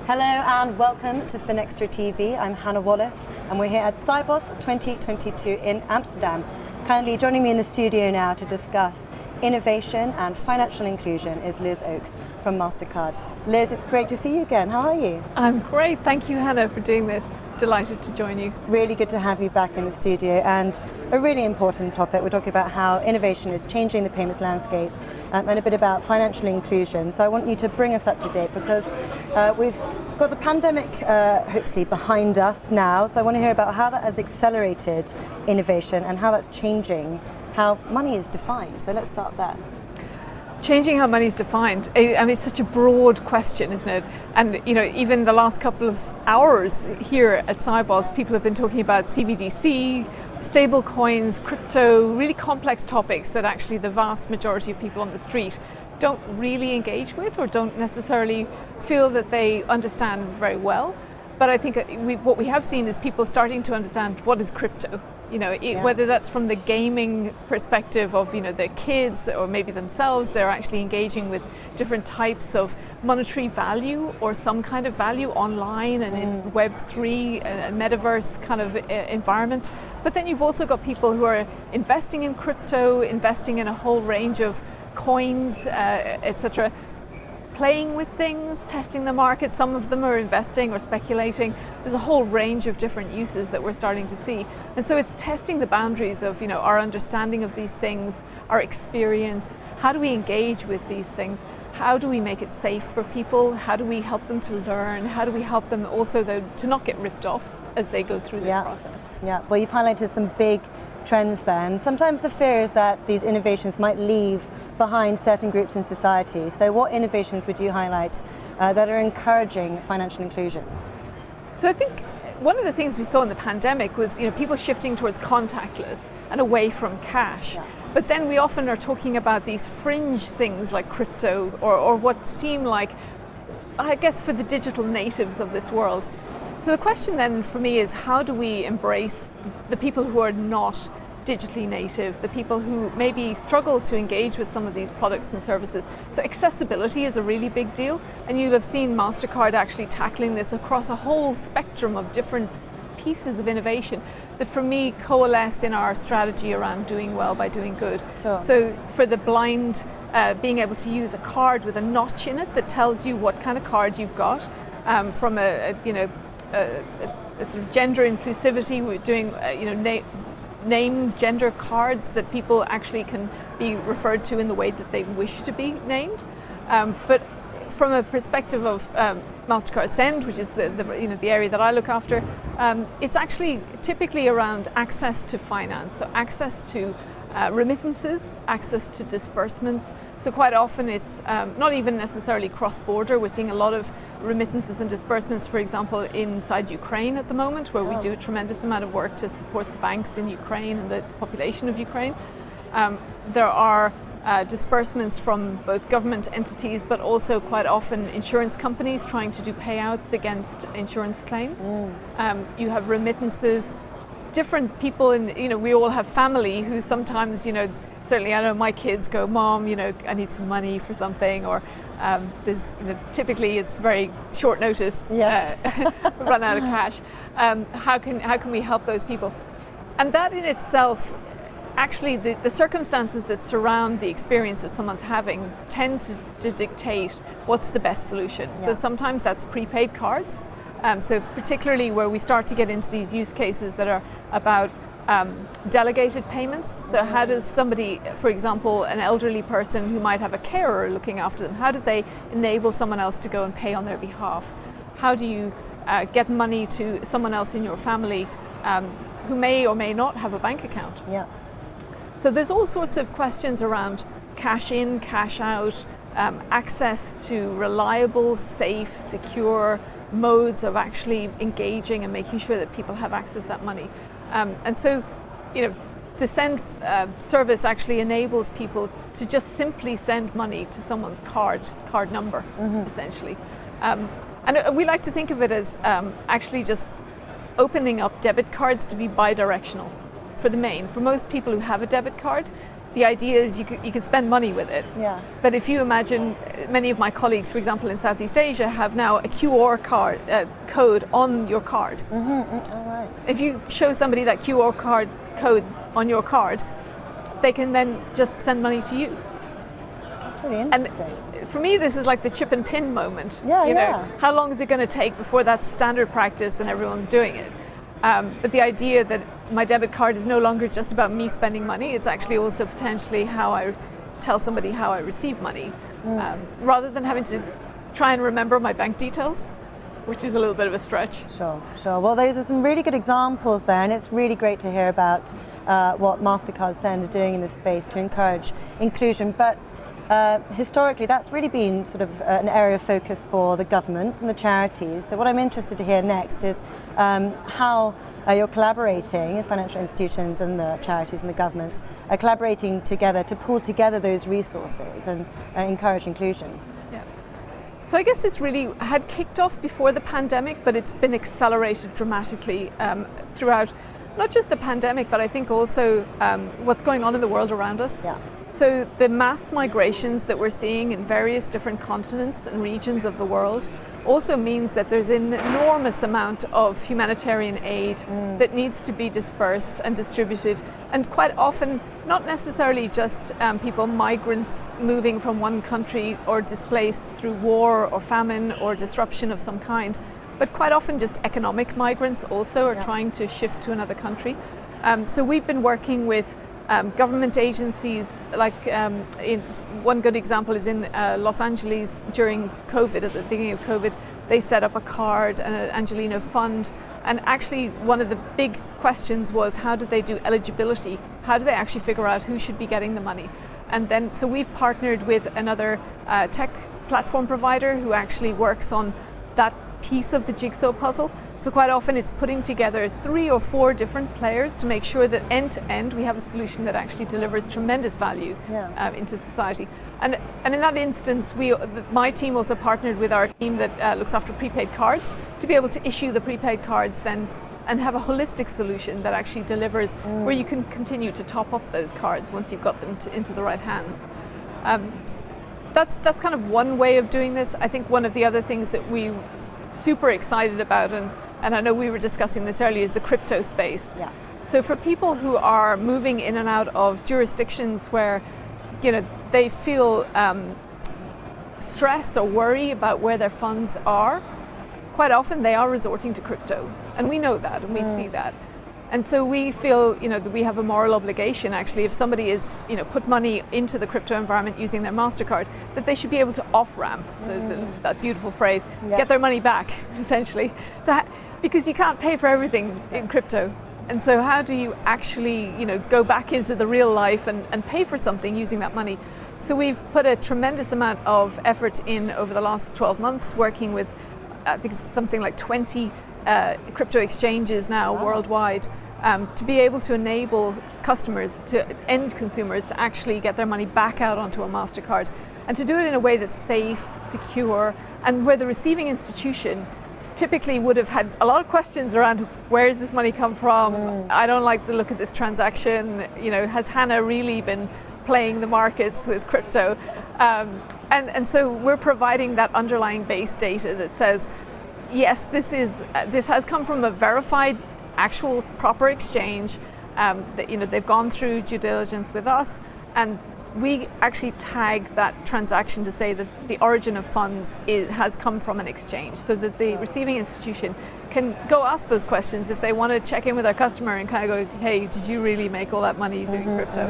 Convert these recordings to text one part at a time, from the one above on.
Hello and welcome to FinextraTV. I'm Hannah Wallace and we're here at Sibos 2022 in Amsterdam. Kindly joining me in the studio now to discuss innovation and financial inclusion is Liz Oakes from Mastercard. Liz, it's great to see you again. How are you? I'm great. Thank you, Hannah, for doing this. Delighted to join you. Really good to have you back in the studio, and a really important topic. We're talking about how innovation is changing the payments landscape and a bit about financial inclusion. So I want you to bring us up to date because we've got the pandemic hopefully behind us now. So I want to hear about how that has accelerated innovation and how that's changing how money is defined. So let's start there. Changing how money is defined. I mean, it's such a broad question, isn't it? And even the last couple of hours here at Sibos, people have been talking about CBDC, stable coins, crypto, really complex topics that actually the vast majority of people on the street don't really engage with or don't necessarily feel that they understand very well. But I think what we have seen is people starting to understand what is crypto. Whether that's from the gaming perspective of their kids or maybe themselves, they're actually engaging with different types of monetary value or some kind of value online and in Web3 and metaverse kind of environments. But then you've also got people who are investing in crypto, investing in a whole range of coins, etc., playing with things, testing the market. Some of them are investing or speculating. There's a whole range of different uses that we're starting to see. And so it's testing the boundaries of our understanding of these things, our experience. How do we engage with these things? How do we make it safe for people? How do we help them to learn? How do we help them also, though, to not get ripped off as they go through this process? Yeah, well, you've highlighted some big trends then. Sometimes the fear is that these innovations might leave behind certain groups in society. So what innovations would you highlight that are encouraging financial inclusion? So I think one of the things we saw in the pandemic was people shifting towards contactless and away from cash. Yeah. But then we often are talking about these fringe things like crypto or what seem like, I guess, for the digital natives of this world. So the question then for me is, how do we embrace the people who are not digitally native, the people who maybe struggle to engage with some of these products and services? So accessibility is a really big deal, and you'll have seen Mastercard actually tackling this across a whole spectrum of different pieces of innovation that for me coalesce in our strategy around doing well by doing good. Sure. So for the blind, being able to use a card with a notch in it that tells you what kind of card you've got, from a sort of gender inclusivity. We're doing name gender cards that people actually can be referred to in the way that they wish to be named. But from a perspective of Mastercard Send, which is the area that I look after, it's actually typically around access to finance, so access to remittances, access to disbursements. So quite often it's not even necessarily cross-border. We're seeing a lot of remittances and disbursements, for example, inside Ukraine at the moment, where we do a tremendous amount of work to support the banks in Ukraine and the population of Ukraine. There are disbursements from both government entities, but also quite often insurance companies trying to do payouts against insurance claims. You have remittances. Different people, and we all have family who sometimes, certainly I know my kids go, Mom, I need some money for something, or there's, typically it's very short notice. Yes. Run out of cash. How can we help those people? And that in itself, actually, the circumstances that surround the experience that someone's having tend to dictate what's the best solution. Yeah. So sometimes that's prepaid cards. So particularly where we start to get into these use cases that are about delegated payments. So how does somebody, for example, an elderly person who might have a carer looking after them, how do they enable someone else to go and pay on their behalf? How do you get money to someone else in your family who may or may not have a bank account? Yeah. So there's all sorts of questions around cash in, cash out, access to reliable, safe, secure modes of actually engaging and making sure that people have access to that money. And so, the Send service actually enables people to just simply send money to someone's card number, essentially. And we like to think of it as actually just opening up debit cards to be bi-directional for the main. For most people who have a debit card, the idea is you can spend money with it. Yeah. But if you imagine, many of my colleagues, for example, in Southeast Asia, have now a QR code on your card. Mm-hmm. All right. If you show somebody that QR code on your card, they can then just send money to you. That's really interesting. And for me, this is like the chip and pin moment. Yeah, you know, yeah. how long is it going to take before that's standard practice and everyone's doing it? But the idea that my debit card is no longer just about me spending money, it's actually also potentially how I tell somebody how I receive money, rather than having to try and remember my bank details, which is a little bit of a stretch. Sure. Well, those are some really good examples there, and it's really great to hear about what Mastercard Send are doing in this space to encourage inclusion. But historically, that's really been sort of an area of focus for the governments and the charities. So what I'm interested to hear next is how you're collaborating, financial institutions and the charities and the governments are collaborating together to pull together those resources and encourage inclusion. Yeah. So I guess this really had kicked off before the pandemic, but it's been accelerated dramatically throughout not just the pandemic, but I think also what's going on in the world around us. Yeah. So the mass migrations that we're seeing in various different continents and regions of the world also means that there's an enormous amount of humanitarian aid that needs to be dispersed and distributed, and quite often not necessarily just people, migrants moving from one country or displaced through war or famine or disruption of some kind, but quite often just economic migrants also are trying to shift to another country. So we've been working with government agencies, like one good example is in Los Angeles during COVID, at the beginning of COVID, they set up a card and an Angelino fund, and actually one of the big questions was how did they do eligibility? How do they actually figure out who should be getting the money? And then, so we've partnered with another tech platform provider who actually works on that piece of the jigsaw puzzle. So quite often it's putting together 3 or 4 different players to make sure that end to end we have a solution that actually delivers tremendous value into society. And in that instance, my team also partnered with our team that looks after prepaid cards to be able to issue the prepaid cards then and have a holistic solution that actually delivers where you can continue to top up those cards once you've got them into the right hands. That's kind of one way of doing this. I think one of the other things that we're super excited about, and I know we were discussing this earlier, is the crypto space. Yeah. So for people who are moving in and out of jurisdictions where, you know, they feel stress or worry about where their funds are, quite often they are resorting to crypto, and we know that and we see that. And so we feel, you know, that we have a moral obligation actually, if somebody is, you know, put money into the crypto environment using their MasterCard, that they should be able to off-ramp, that beautiful phrase, get their money back, essentially. So, because you can't pay for everything in crypto. And so how do you actually, you know, go back into the real life and pay for something using that money? So we've put a tremendous amount of effort in over the last 12 months working with, I think it's something like 20 crypto exchanges now worldwide, to be able to enable customers, to end consumers, to actually get their money back out onto a MasterCard, and to do it in a way that's safe, secure, and where the receiving institution typically would have had a lot of questions around where does this money come from? I don't like the look of this transaction. You know, has Hannah really been playing the markets with crypto? And so we're providing that underlying base data that says, yes, this has come from a verified, actual, proper exchange. That, you know, they've gone through due diligence with us, and we actually tag that transaction to say that the origin of funds has come from an exchange, so that the receiving institution can go ask those questions if they want to check in with their customer and kind of go, hey, did you really make all that money doing crypto?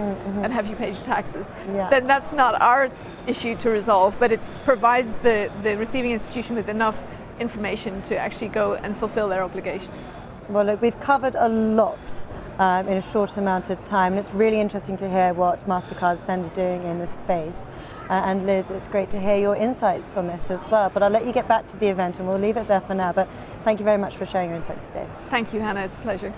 And have you paid your taxes? Then that's not our issue to resolve, but it provides the receiving institution with enough information to actually go and fulfill their obligations. Well, look, we've covered a lot in a short amount of time, and it's really interesting to hear what Mastercard Send are doing in this space. And Liz, it's great to hear your insights on this as well, but I'll let you get back to the event and we'll leave it there for now. But thank you very much for sharing your insights today. Thank you, Hannah, it's a pleasure.